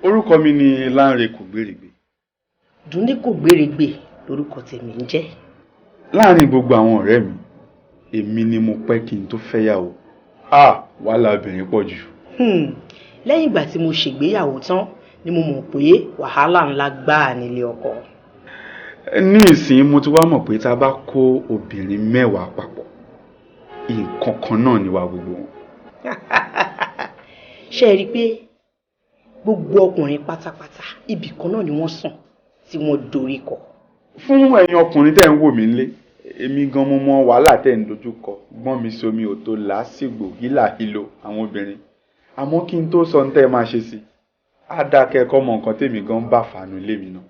Orúkọ mi ni Lánre Kògbérègbè. Dúnní Kògbérègbè lórúkọ tèmi ń jẹ́. Láàárín gbogbo àwọn ọ̀rẹ́ mi, èmi ni mo pẹ́ kí n tó fẹ́yàwó. Wàhálà obìnrin pọ̀ jù. Lẹ́yìn ìgbà tí mo ṣègbéyàwó tán ni mo mọ̀ pé wàhálà ńlá gbáà nílé ọkọ. Ní ìsìn mo ti wá mọ̀ pé tá a bá kó obìnrin 10 papọ̀, nǹkan kan náà ni wà gbogbo wọn. Ṣé ẹ rí i pé gbogbo ọkùnrin pátápátá ibì kan náà ni wọ́n sùn tí wọ́n dorí kọ? Fún ẹ̀yin ọkùnrin tẹ́ ń wò mí nílé, èmi gan mo mọ wàhálà tẹ́ ń dojú kọ, gbọ́n mi somi ò tó làásìgbò hílàhílo àwọn obìnrin. Àmọ́ kí n tó sọ ní tẹ́ ẹ máa ṣe sí, á dákẹ́ kọ́ mọ nǹkan tèmi gan bá fàánù ilé mi náà.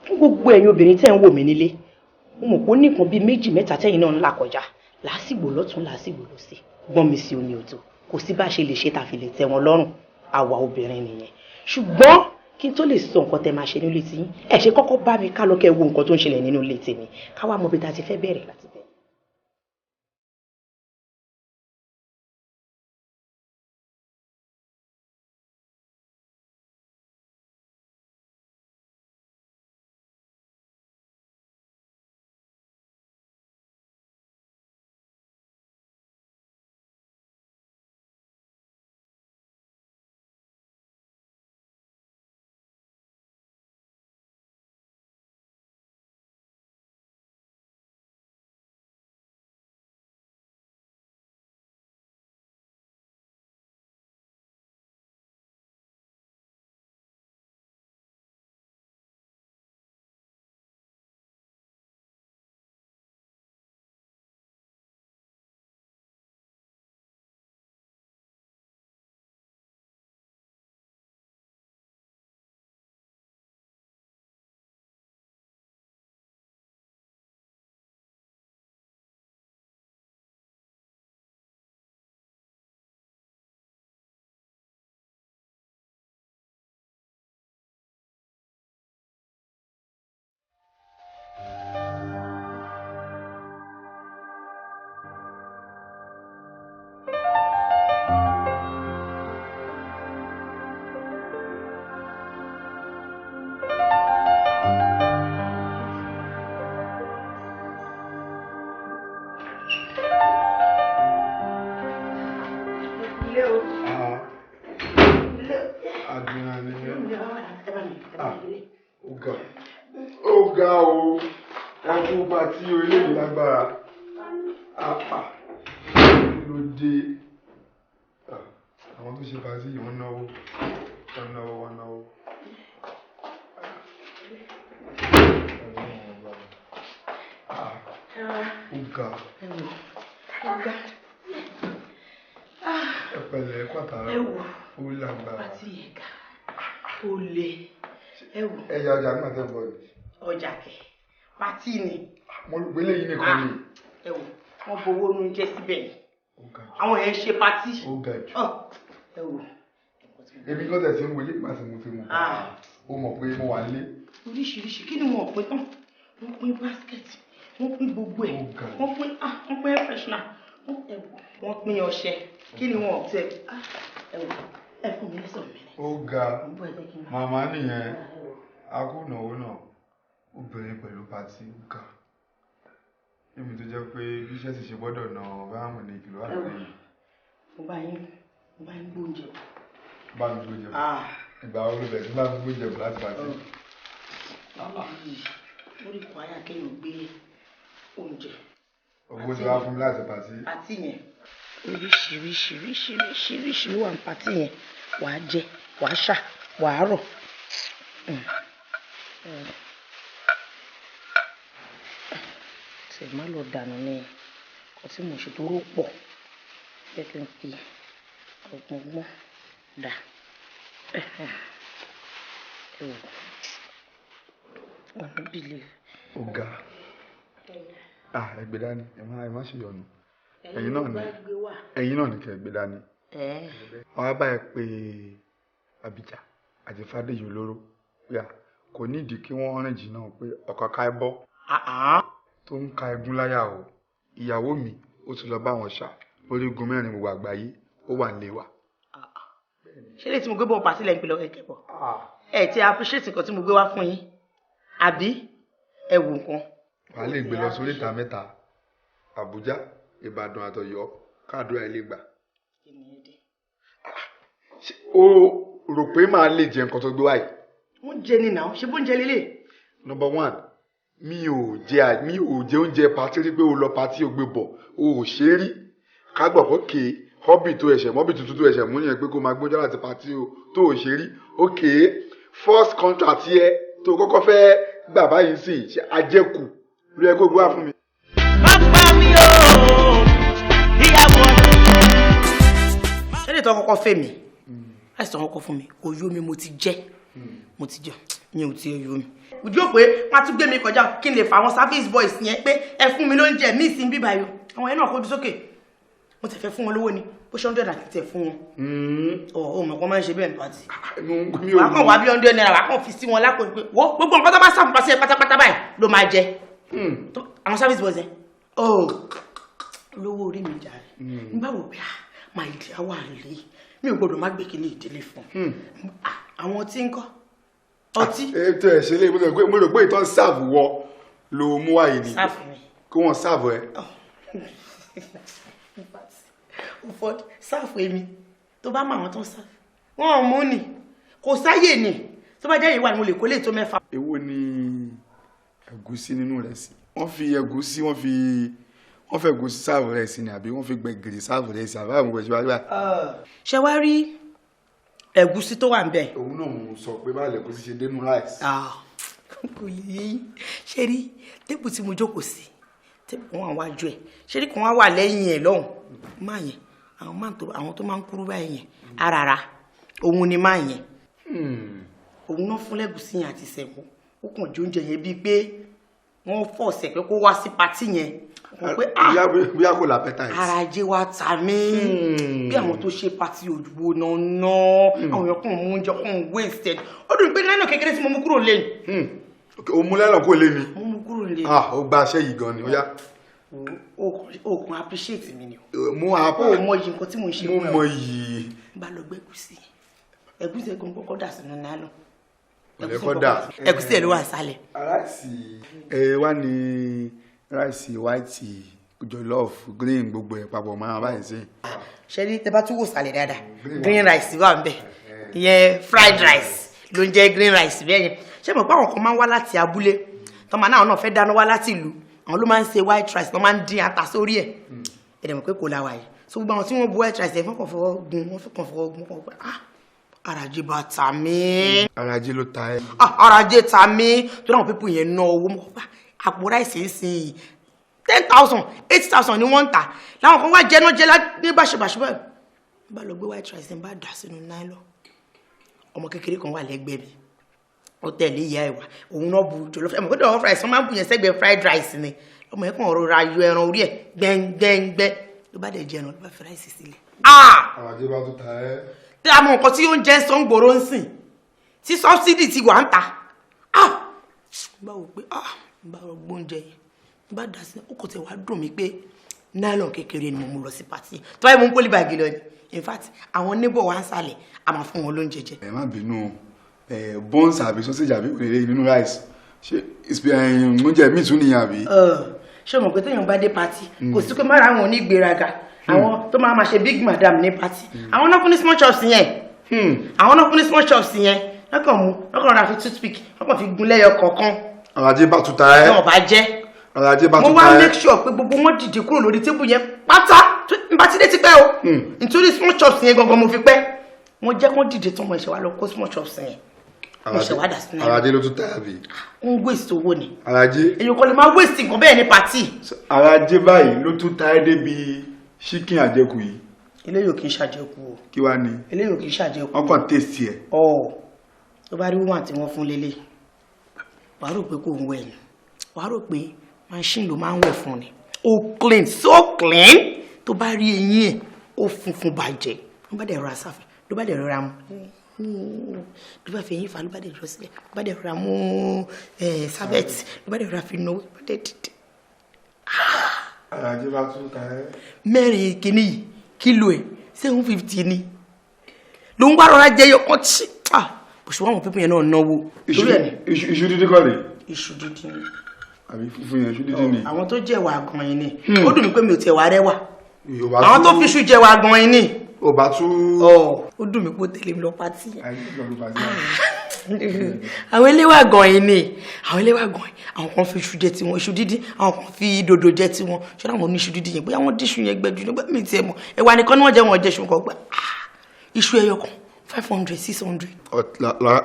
Fún gbogbo ẹ̀yin obìnrin tẹ́ ń wò mí nílé, mo mọ̀ pé ó ní nǹkan bíi 2-3 tẹ́yin náà ń là kọjá, làásìgbò lọ́tún làásìgbò lósì, gbọ́n mi sí omi ò tó, kò sí bá ṣe lè ṣe tàfi lè tẹ́ wọn lọ́rùn, àwa obìnrin nìyẹn. Ṣùgbọ́n kí n tó lè sọ nǹkan tẹ́ máa ṣe nílé tí yín, ẹ ṣe kọ́kọ́ bá mi ká lọ kẹ́ wo nǹkan tó ń ṣẹlẹ̀ nínú ilé tèmi, ká wá mọ bí ta ti fẹ́ bẹ̀rẹ̀ láti bẹ̀rẹ̀. Ọ̀gá o, ẹkún bá tí orílẹ̀-èdè lágbára. Ló dé. Àwọn tó ṣe pàtí yìí wọ́n náwó. Ọ̀gá. Ẹ̀pẹ̀lẹ̀ pàtàkì. Ó lágbára. Pàtí ẹ̀ka. Ó lè. Ẹ̀yà ọjà náà tẹ́ bọ̀ ni. Ọjà kẹ̀, pàtí ni. Mo rò pé lẹ́yìn nìkan ni. Wọ́n fowó nu jẹ́ síbẹ̀ ni. Àwọn yẹn ṣe pàtí. Ó ga jù. Èmi kọ́ tẹ̀sí ń wọlé ìpàṣẹ mo fi mọ̀. Ó mọ̀ pé mo wà nílé. Oríṣiríṣi kí ni wọ́n pín tán? Wọ́n pín báskẹ̀tì, wọ́n pín gbogbo ẹ̀, wọ́n pín air freshener, wọ́n pín ọṣẹ. Kí ni wọ́n tẹ? Ẹ fún mi lẹ́sọ̀ mi. Ó ga. Màmá nìyẹn. Akúnàwó náà obìnrin pẹ̀lú pàtí ga. Níbi tó jẹ́ pé bí iṣẹ́ sì ṣe gbọ́dọ̀ na báàmù ní ìkìlọ̀ àgbẹ̀yìn. Mo bá yín gbóúnjẹ. Bá mi gbóúnjẹ. Ìgbà wo ló bẹ̀ tí bá mi gbóúnjẹ bọ̀ láti pàtí? Ó rí kwaya kéèyàn gbé oúnjẹ. Owó ti wá fún mi láti pàtí. Pàtí yẹn oríṣiríṣi ló wà ní pàtí yẹn. Wàá jẹ, wàá ṣà, wàá rọ̀. Ṣé má lọ dànù ní ọkọ̀ tí mo ṣe tó rò pọ̀ jẹ́ kí n fi ọgbọ̀ngbọ̀n dà. Ọ̀nà bìlẹ̀. Ọ̀gá. Ẹgbẹ́ dání, ẹ má ṣe yọnu. Ẹ̀yin náà ní kẹ́ ẹgbẹ́ dání. Wọ́n á bá ẹ pé Abija àti Fádéyì olóró. Kò nídìí kí wọ́n rìn jìnnà pé ọkọ̀ ká ẹ bọ́. Tó ń ka ẹgún láyà o. Ìyàwó mi ó ti lọ bá wọn ṣá orígun 4 gbogbo àgbáyé ó wà nílé wa. ṣé lè tí mo gbé bọ̀ pàtí lẹ́yìn pé lọ́kẹ́ kẹ́bọ̀ ẹ ti appreciate nǹkan tí mo gbé wá fún yín àbí ẹ wò nǹkan. wàá lè gbé lọ sórí ìta mẹ́ta Àbújá Ìbàdàn àtọ̀yọ́ káàdúrà ilé gbà. o rò pé màá lè jẹ nǹkan tó gbé wáyé. wọ́n jẹ ní náà ṣé bó ń jẹ lélẹ̀. number one mi ò jẹ oúnjẹ pàtí rí pé o lọ pàtí o gbé bọ̀ o ò ṣe é rí ká gbọ̀ pé kéé hobby tó ẹ̀ṣẹ̀ mọ́bí tuntun tó ẹ̀ṣẹ̀ mú yẹn pé kó máa gbóúnjẹ láti pàtí o tó ò ṣe rí ok first contract yẹ tó kọ́kọ́ fẹ́ gbà báyìí sí ṣe àjẹkù ló yẹ kó gbé wá fún mi. má pa mí o ìyàwó ṣé lè tọ́ kọ́kọ́ fẹ́ mi láti tọ́ kọ́kọ́ fún mi oyó mi mo ti jẹ mi ò ti oyó mi ojú ò pé wọ́n á tún gbé mi kọjá kí n lè fa àwọn service boys yẹn pé ẹ fún mi lóúnjẹ mí sí bíbá yọ àwọn yẹn náà kó sókè mo ti fẹ́ fún wọn lówó ni bó ṣe 100 àti tẹ̀ fún wọn. ọ̀ mọ̀ kọ́ máa ń ṣe bẹ́ẹ̀ ní pàtì. wà á kàn wá bí 100 naira wà á kàn fi sí wọn lápò pé wo gbogbo nǹkan tó bá sàmù pàṣẹ pátápátá báyìí ló máa jẹ. àwọn service boys yẹn olówó orí mi jà rẹ̀ nígbà wo pé máa ìdí àwọ̀ àlè mi ò gbọ́dọ̀ má gbé kíní ìdílé fún àwọn tí ń kọ́ ọtí. ètò ẹ̀ ṣe lé mo rò pé ìtàn sáàbù wọ ló mú wáyé ni kí wọ́n sáàbù ẹ. Ford sáàfù èmi tó bá mọ àwọn tó ń sáàfù wọn ò mú ni kò sáyè ni tó bá jẹ́ ìwà ni mo lè kó lè tó 4. èwo ni ẹ̀gúsí nínú rẹ̀ sí wọ́n fi ẹ̀gúsí wọ́n fẹ́ ẹ̀gúsí sáàfù rẹ̀ sí ni àbí wọ́n fi gbẹ̀gìrì sáàfù rẹ̀ sí àbí àwọn ọmọ ìṣẹ́wájú. ṣé wàá rí ẹ̀gúsí tó wà ń bẹ̀. òun náà mo sọ pé báyìí ẹ̀gúsí ṣe dénú ráìsì. kò yé ṣe rí tébù tí mo jókòó sí tébù kan wà wájú ẹ̀ ṣe rí kan wà lẹ́yìn ẹ̀ lọ́hùn máa yẹn àwọn tó máa ń kúrú báyìí yẹn arara òun ni máa yẹn òun náà fún lẹ́gùsí yẹn àti sẹ̀mú ó kàn jẹ oúnjẹ yẹn bíi pé wọ́n fọ̀ọ̀sẹ̀ pé kó wá sí patí yẹn bóyá kò lápẹ́tà yìí. ara ajé wa ta mí bí àwọn tó ṣe patí òdùbò náà àwọn èèyàn kàn mú oúnjẹ kàn wasted ó dùn pé náírà kékeré tí mo mú kúrò lẹ́yìn. o mú lẹ́nà kó lé mi. mo mú kúrò lẹ́yìn. ó gba aṣẹ́ yìí gan ni ó yá. o kàn appreciate mi ni o. mo mọ iyì nǹkan tí mo ń ṣe fún ẹ. mo mọ iyì. bá lọ gbé ẹ̀gúsí ẹ̀gún kọ́kọ́ dà sínú nylon. ẹ̀gúsí ẹ̀ ló wà sálẹ̀. ráìsì wá ní ráìsì white jollof green gbogbo ẹ̀ papọ̀ máa báyìí sí. ṣe ní tẹ bá tún wò sálẹ̀ dáadáa green rice wà ń bẹ̀ ìyẹn fried rice ló ń jẹ́ green rice bẹ́ẹ̀ yẹn ṣé mo pé àwọn kan máa ń wá láti abúlé tọ́mọ náà fẹ́ dáná wá láti ìlú àwọn ló máa ń ṣe white rice ló máa ń dín ata sórí ẹ̀ ẹ̀rẹ̀ mọ̀ pé kò láwa yìí so gbogbo àwọn tí wọ́n bu white rice ẹ̀ fọ́n kàn fọwọ́ gun kàn pé arajé bá ta mí. arajé ló ta ẹ. arajé ta mí tó dáhùn pípọ̀ yẹn ná owó mọ̀ pa àpò ráìsì ń sìn 10,000 8,000 ni wọ́n ń tà láwọn kan wá jẹ́ná jẹ́ ní báṣubàṣu bẹ́ẹ̀ bá lọ gbé white rice ń bá dà sínú nylon ọmọ kékeré kan wà lẹ́gbẹ̀ẹ́ mi ó tẹ̀lé ìyá ẹ̀wà òun náà bu jollof ẹ̀mọ̀ kódà ọ̀fọ̀ rice wọ́n máa ń bu yẹn sẹ́gbẹ̀ẹ́ fried rice ni ọmọ yẹn kàn rọra yọ ẹran orí ẹ̀ gbẹ́ngbẹ́ngbẹ́ ló bá dẹ̀ jẹ ẹran ló bá fi rice sílẹ̀. àwọn àjẹbá tó ta ẹ́. tí a mọ nǹkan tí oúnjẹ ń sọ ń gbòòrò ń sìn tí subsidy ti wà ń ta báwo pé bá lọ gbóúnjẹ yẹn bá dà sí ó kò tẹ̀ wá dùn mí pé nylon kékeré ni mo mú lọ sí pàtí tó báyìí mo ń pólí bàgì lọ ni in fact àwọn neighbor wa ń sàlẹ̀ a máa fún wọn lóúnjẹ jẹ. ẹ má bínú buns àbí sausage àbí òrèrè nínú rice ṣé oúnjẹ míì tún nìyẹn àbí. ṣé o mọ̀ pé téèyàn bá dé pàtí kò sí pé má ra àwọn onígbéraga àwọn tó máa ṣe big madam ní pàtí àwọn náà fún ní small chops yẹn àwọn náà fún ní small chops yẹn lọ́kàn mú lọ́kàn ra fi toothpick lọ́kàn fi gun lẹ́yọ kọ̀ọ̀kan. àwọn ajé bá tuta ẹ. náà bá jẹ́ àwọn ajé bá tuta ẹ. mo wá make sure pé gbogbo wọn dìde kúrò lórí tébù yẹn pátá n bá ti dé ti pẹ́ o nítorí small chops yẹn gangan mo fi pẹ́ mo jẹ́ kó dìde tán mo ṣe wá lọ kó small chops yẹn mo ṣe wá dà sí náà. àràjé ló tún tẹ̀ àbí. ń waste owó ni. àràjé. èyí kò lè máa waste nǹkan bẹ́ẹ̀ ní pàtì. àràjé báyìí ló tún ta ẹ́ débi ṣíkìn àjẹkù yìí. eléyìí ò kì í ṣàjẹkù o. kí wàá ní. eléyìí ò kì í ṣàjẹkù. wọ́n kàn tèsì ẹ̀. tó bá rí wọn tí wọ́n fún lélẹ̀ wàá rò pé kò ń wẹ̀ ni wàá rò pé machine ló máa ń wẹ̀ fún ni. ó clean so clean tó bá rí eyín ẹ̀ ó funfun bàjẹ́ ló bá dẹ̀ rọra sáfẹ́ ló bá dẹ̀ rọra mu ló bá fi eyín fa ló bá dẹ̀ rọ sílẹ̀ ló bá dẹ̀ rọra mú sábẹ́ẹ̀tì ló bá dẹ̀ rọra fi náwó ló bá dẹ̀ dìde. àràjé bá tún ta ẹ́. mẹ́rin kìíní yìí kílò ẹ̀ 750 ni ló ń wá rọra jẹ yọ kan tí bó ṣe wá wọn pípín yẹn náà náwó. iṣu dídí kọ́ rèé. iṣu dídí ni. àbí fúnfún yẹn iṣu dídí ni. àwọn tó jẹ̀wà gan yín ni ó dùn mí pé mi ò tiẹ̀ wá rẹwà àwọn tó fi iṣu jẹ̀wà gan yín ni. ó bá tún. ó dùn mí pé ó tẹ̀lé mi lọ pátì. àwọn eléwà gan yín ni àwọn eléwà gan yín àwọn kan fi iṣu jẹ tiwọn iṣu dídí àwọn kan fi dòdò jẹ tiwọn ṣọlá àwọn oníṣu dídí yẹn bóyá wọn díṣu yẹn gbẹdú nígbà mi tiẹ̀ mọ̀ ẹwà nìkan ni wọn jẹ wọn jẹ ṣùgbọ́n gbà iṣu ẹyọ kan 500 600.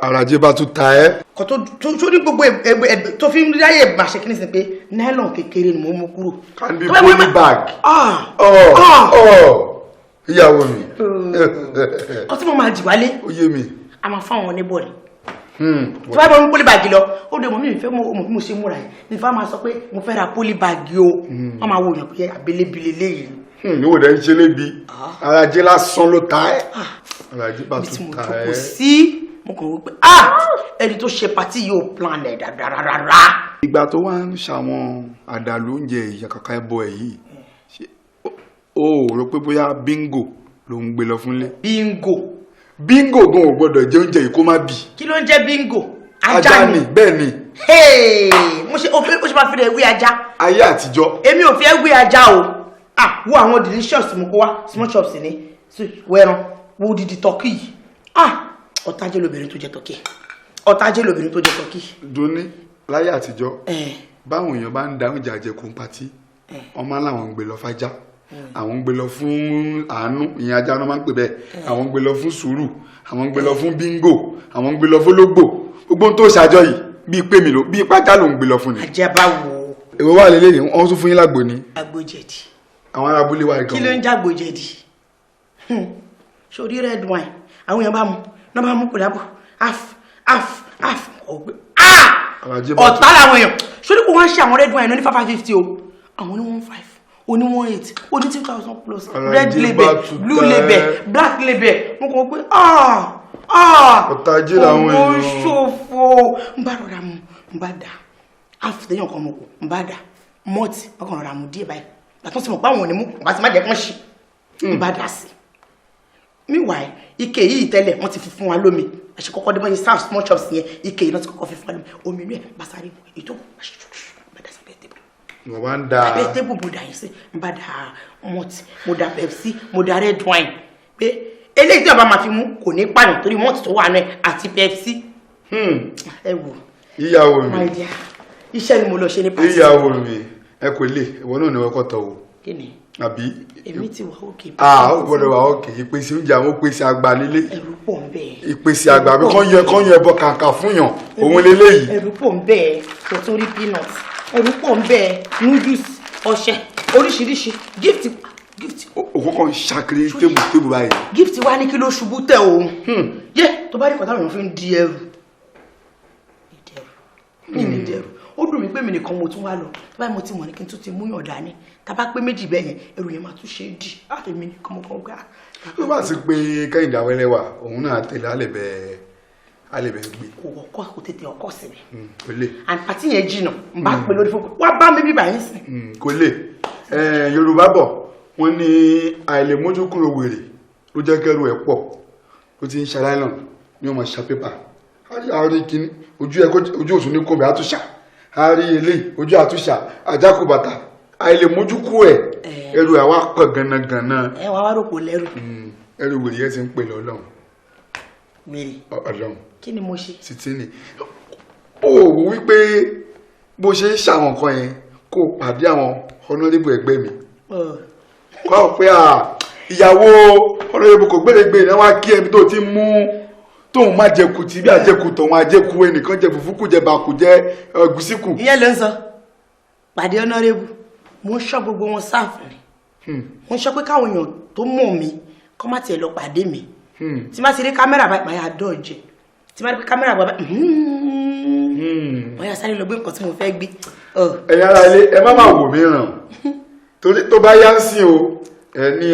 arajé bá tún ta ẹ́. kò tó ní gbogbo ẹgbẹ́ tó fi ń ráyè máa ṣe kíní sí pé nylon kékeré ni mo mú kúrò. can be poly bag. ìyàwó mi. ọtí mo máa jì wálé. ó yé mi. a máa fáwọn oníbọ̀ ni. tí wọ́n bá mú poly bag lọ ó dé mọ̀ mí ìfẹ́ mọ̀ bí mo ṣe múra yìí nífà máa sọ pé mo fẹ́ ra poly bag o wọ́n máa wo yàn pé abélébílé léyìí. níwò dẹ́ ń ṣe lébi arajé lásán ló ta ẹ́. arajé bá tún ta ẹ́. bí tí mo jókòó sí mo kàn wí pé ẹni tó ṣe pàtí yóò plan ẹ̀ dáadáa rárá. ìgbà tó wá ń ṣàwọn àdàlù oúnjẹ ìyàkàkà ẹbọ ẹ yìí ó rò pé bóyá bingo ló ń gbé lọ fúnlé. bingo gan ò gbọdọ̀ jẹ oúnjẹ yìí kó má bì. kí ló ń jẹ bingo. ajá ni bẹ́ẹ̀ ni. mo ṣe máa fi rẹ̀ wí ajá. ayé àtijọ́. èmi ò fi ẹ́ wí ajá o. wo àwọn delicious mo kó wá small chops ni wẹ́ran wo didi turkey yìí. ọ̀tájẹ́ lóbìnrin tó jẹ turkey. ọ̀tájẹ́ lóbìnrin tó jẹ turkey. doni láyé àtijọ́ báwọn èèyàn bá ń da oúnjẹ àjẹkù pàtí ọmọ làwọn ń gbé lọ fájá àwọn ń gbé lọ fún àánú ìyẹn ajá náà máa ń pè bẹ́ẹ̀ àwọn ń gbé lọ fún sùúrù àwọn ń gbé lọ fún bíngò àwọn ń gbé lọ fún lógbò gbogbo tó ṣàjọ yìí bíi pé mi ló bíi pàjá ló ń gbé lọ fún ni. àjẹbá wo. èwo wà lélẹ́yìn wọ́n tún fún yín lágbo ni. agbójẹ̀dì. àwọn ará abúlé wa gan. kí ló ń jágbójẹ̀dì sórí red wine àwọn èèyàn bá mu náà bá mú kódà bò half ọgbẹ ọ̀tá làwọn èèyàn sórí kò wọ́n ṣe àwọn red wine ní 550 o àwọn ní 15 oní 18 oní 2000 plus red label blue label black label wọn kò pé ọ̀tàjì làwọn èèyàn ọmọ ṣòfò ń bá rọra mu ń bá dà àfìtẹ́yàn kan mọ̀ kó ń bá dà mọ́ọ̀tì ọkàn rọra mu díẹ̀ báyìí látọ́ sí mọ̀ pé àwọn ò ní mú bá ti má jẹ́ kán ṣe ń bá dà sí. meanwhile ike yìí tẹ́lẹ̀ wọ́n ti fi fún wa lómi àṣẹ kọ́kọ́ dé bọ́yìí serve small chops yẹn ike yìí náà ti kọ́kọ́ fi fún wa lómi omi inú ẹ̀ bá sáré ètò bá dà sábẹ́ tébù. mo bá ń da abẹ́ tébù mo dà yín sí ń bá dà mọ́ọ̀tì mo dà pepsi mo dà red wine pé eléyìí tí a bá máa fi mú kò ní pààyàn torí mọ́ọ̀tì tó wà náà àti pepsi. ẹ wò ìyàwó mi iṣẹ́ ni mo lọ ṣe ní pàṣẹ. ìyàwó mi ẹ kò lè ìwọ náà ni wọ́n kọ́ tọ̀ wò. kí ni àbí. èmi ti wà òkè. ó gbọ́dọ̀ wà òkè ìpèsè oúnjẹ àwọn ìpèsè àgbà nílé. ẹ̀rù pọ̀ ń bẹ́ẹ̀. ìpèsè àgbà bí kán yọ ẹbọ kàǹkà fún yàn òun lélẹ́yìí. ẹ̀rù pọ̀ ń bẹ́ẹ̀ kò tó rí peanut ẹ̀rù pọ̀ ń bẹ́ẹ̀ noodles ọṣẹ oríṣiríṣi gift. òkú kan ṣàkiri tébù báyìí. gift wa ní kí ló ṣubú tẹ òun. yé tó bá rí kọ́tà òun fi ń di ẹrù. ní ẹrù ó dùn mí pé mi nìkan mo tún wá lọ tó báyìí mo ti mọ̀ ní kí n tún ti mú yàn dání tá bá pé méjì bẹ́ẹ̀ yẹn ẹrù yẹn máa tún ṣe é dì àti mi nìkan mo kàn gbà. tó bá ti pé Kẹ́hìndé Awẹ́lẹ́wà òun náà tẹ̀lé alẹ́bẹ̀ gbé. kò tètè ọkọ sí mi. kò lè. and pàtí yẹn jìnnà n bá pè lórí fún wa bá mi bíbá yín sìn. kò lè Yorùbá bọ̀ wọ́n ní àìlèmójúkúrò wèrè ló jẹ́ kẹ́rù ẹ̀ pọ̀ ó ti ń ṣe láìlọ́n ní ọmọ ṣà pépà àárí kìíní ojú òsùn ní kòbẹ̀ àtúnṣà àárí ilé ojú àtúnṣà àjákù bàtà àìlèmójúkú ẹ̀ ẹrù àwa pọ̀ ganagana. ẹ wá wá rògbò lẹ́rù. ẹrù wèrè yẹn ti ń pè lọ́lọ́run. wèrè ọlọ́run. kí ni mo ṣe. Sítínì ó wò wípé bó ṣe ń ṣàwọn nǹkan yẹn kó pàdé àwọn honorable ẹgbẹ́ mi kọ́ ọ pé ìyàwó honorable kò gbèrègbè náà wá kí ẹbí tó ti mú tóun má jẹkù tí bí àjẹkù tòun àjẹkù ẹnìkan jẹ fùfúkù jẹ bàkù jẹ ẹgúsíkù. ìyẹn ló ń sọ pàdé honorable mo ń ṣọ́ gbogbo wọn sáàfù ni mo ń ṣọ́ pé káwọn èèyàn tó mọ̀ mí kọ́ má tiẹ̀ lọ pàdé mi tí má ti rí kámẹ́rà báyìí máa yà dọ́ọ̀jẹ̀ tí má rí kámẹ́rà báyìí wọ́n yà sáré lọ gbé nǹkan tí mo fẹ́ gbé. ẹ̀yin ará ilé ẹ má máa wò mí ràn torí tó bá yá ń sìn o ẹni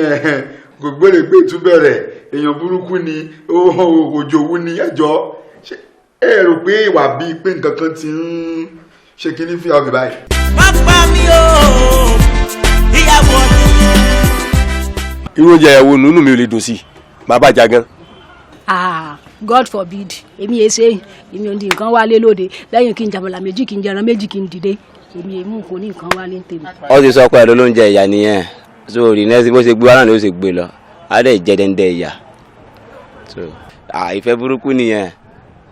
gbogbogbèrègbè tún bẹ̀rẹ̀ èèyàn burúkú ni òjòwú ni ẹjọ́ ẹ rò pé ìwà bíi pé nǹkan kan ti ń ṣe kí ní fi ọ̀gbìn báyìí. pápá mi ò ìyàwó ọdún. irú oúnjẹ ìyàwó nínú mi ò lè dùn sí i máa bàjá gan. God forbid èmi èsè èmi ò ní nǹkan wálé lóde lẹ́yìn kí n jàmọ̀lá méjì kí n jẹran méjì kí n dìde èmi èmú kò ní nǹkan wálé ń tèmi. ó ti sọ pé ló ń jẹ ìyá nìyẹn so rí nẹ́sì bó ṣe gbé wá náà ló ṣe gbé lọ á dẹ̀ jẹ́ dẹ́ndẹ́ ìyá so ìfẹ́ burúkú nìyẹn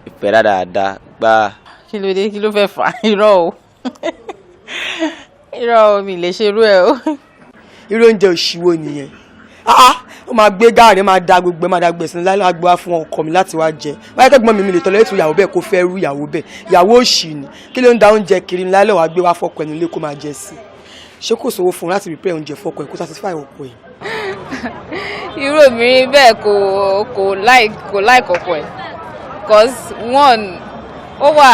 ìfẹ́ dáadáa gbá. kí ló dé kí ló fẹ́ fà irọ́ o irọ́ o mi lè ṣerú ẹ o. irú oúnjẹ òṣìwò nìyẹn ó máa gbé gáàrí máa da gbogbo ẹ máa da gbèsè láì láì gbọ́ fún ọkọ mi láti wá jẹ báyìí kẹ́gbọ́n mi lè tọ́lẹ̀ ètò ìyàwó bẹ́ẹ̀ kó fẹ́ rú ìyàwó bẹ́ẹ̀ ìyàwó òṣì ni kí ló ń da oúnjẹ kiri ńlá lẹ́wọ̀ á gbé wá fọ́kọ ẹnu ilé kó máa jẹ sí ṣé kò sówó fún un láti prepare oúnjẹ fọ́kọ ẹ kó satisfy ọkọ ẹ. irú obìnrin bẹ́ẹ̀ kò like ọkọ ẹ̀ cause one ó wà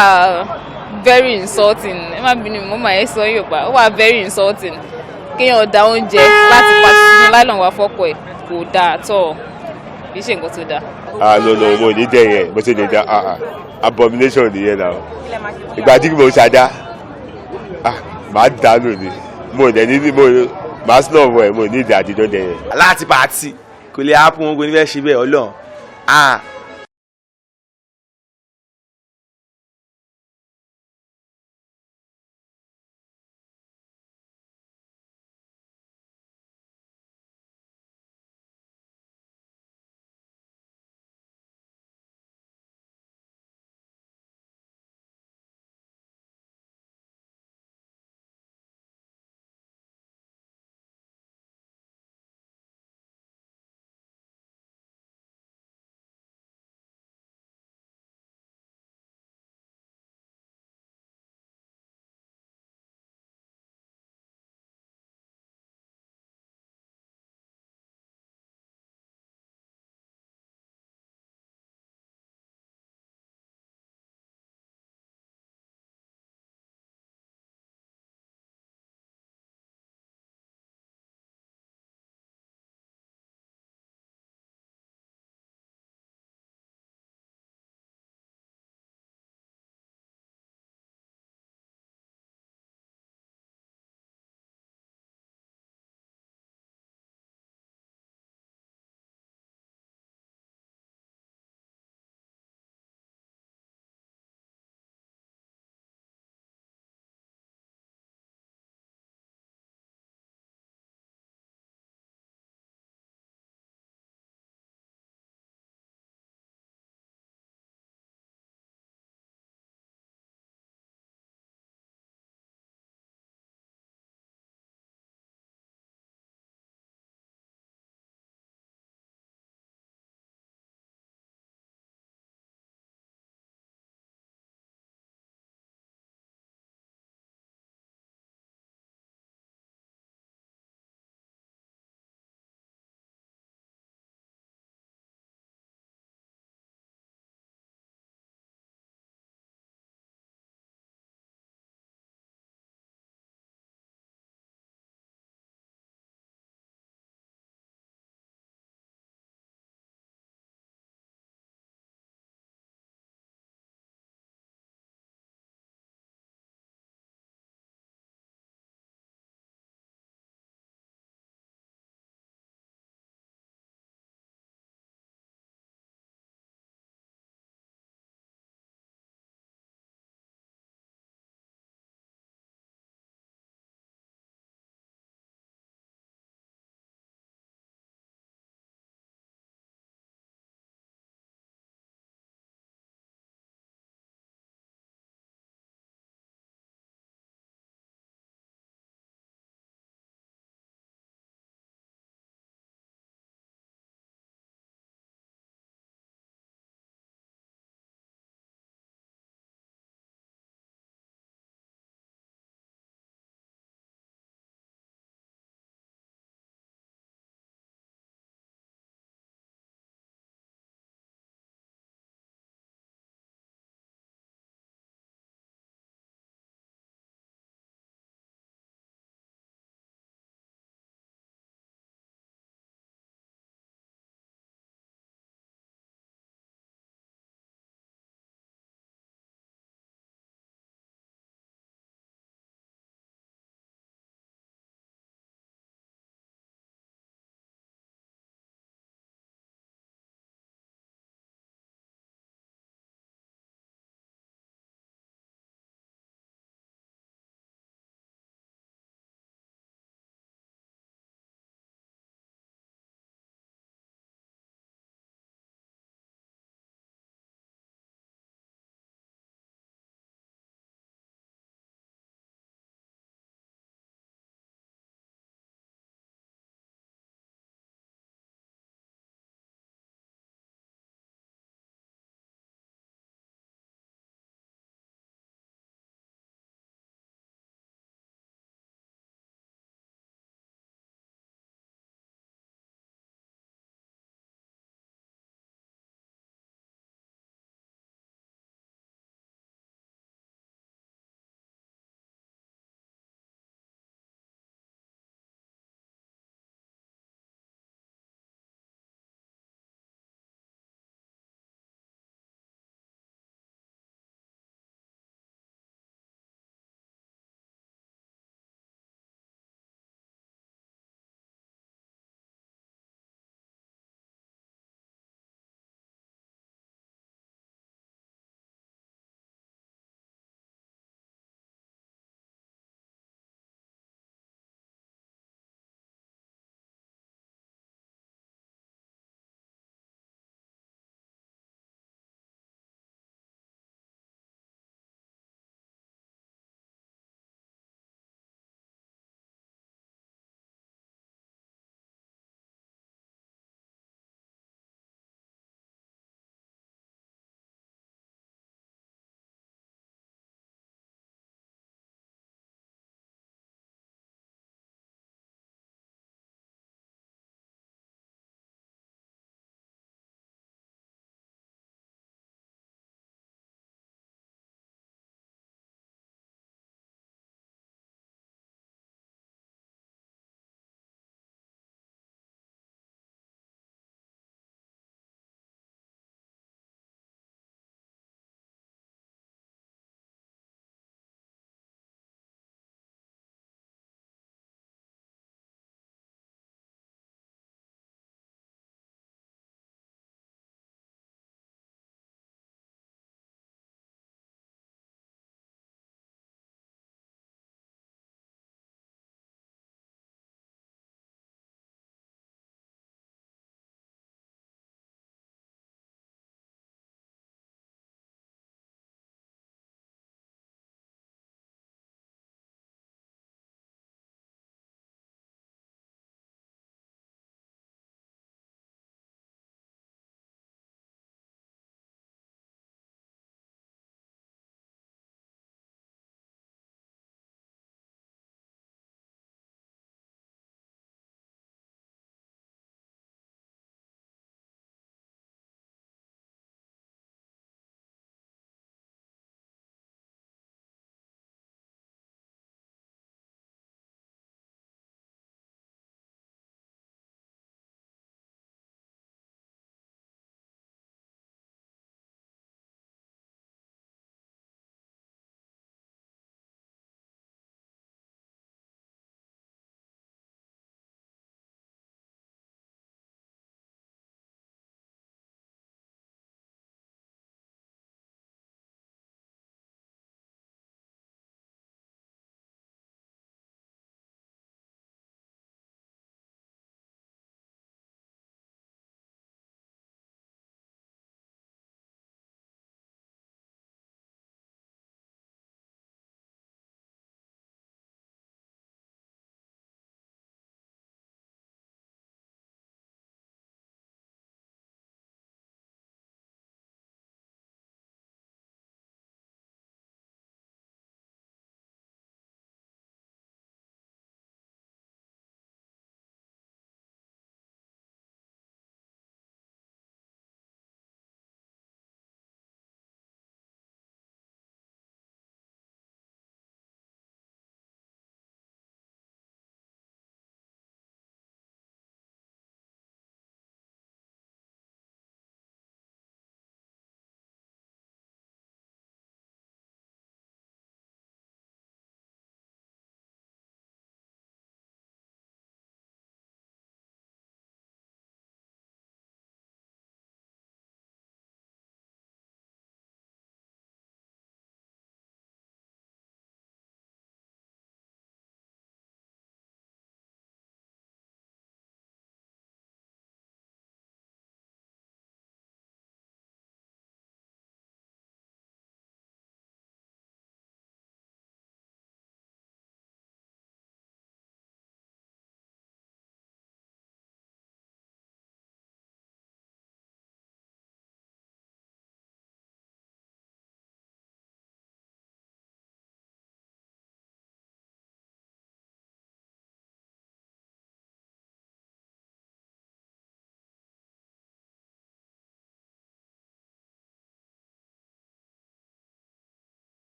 very insulting ẹ má bínú mo máa ẹ sọ Yorùbá ó wà very insulting kéèyàn da oúnjẹ láti pàṣẹ sínú láìlọ́n wá fọ́kọ ẹ̀ kò dáa tọ́ kì í ṣe nǹkan tó dáa. no mo ní dẹ̀ yẹn bó ṣe lè da abomination nìyẹn náà ìgbà tí mo ṣàdá màá dànù ni mo dẹ̀ ní màá snow ẹ̀ mo ní ìdí àtijọ́ dẹ̀ yẹn. láti pàtì kò lè hápùn ogun níbẹ̀ ṣe bẹ́ẹ̀ Ọlọ́run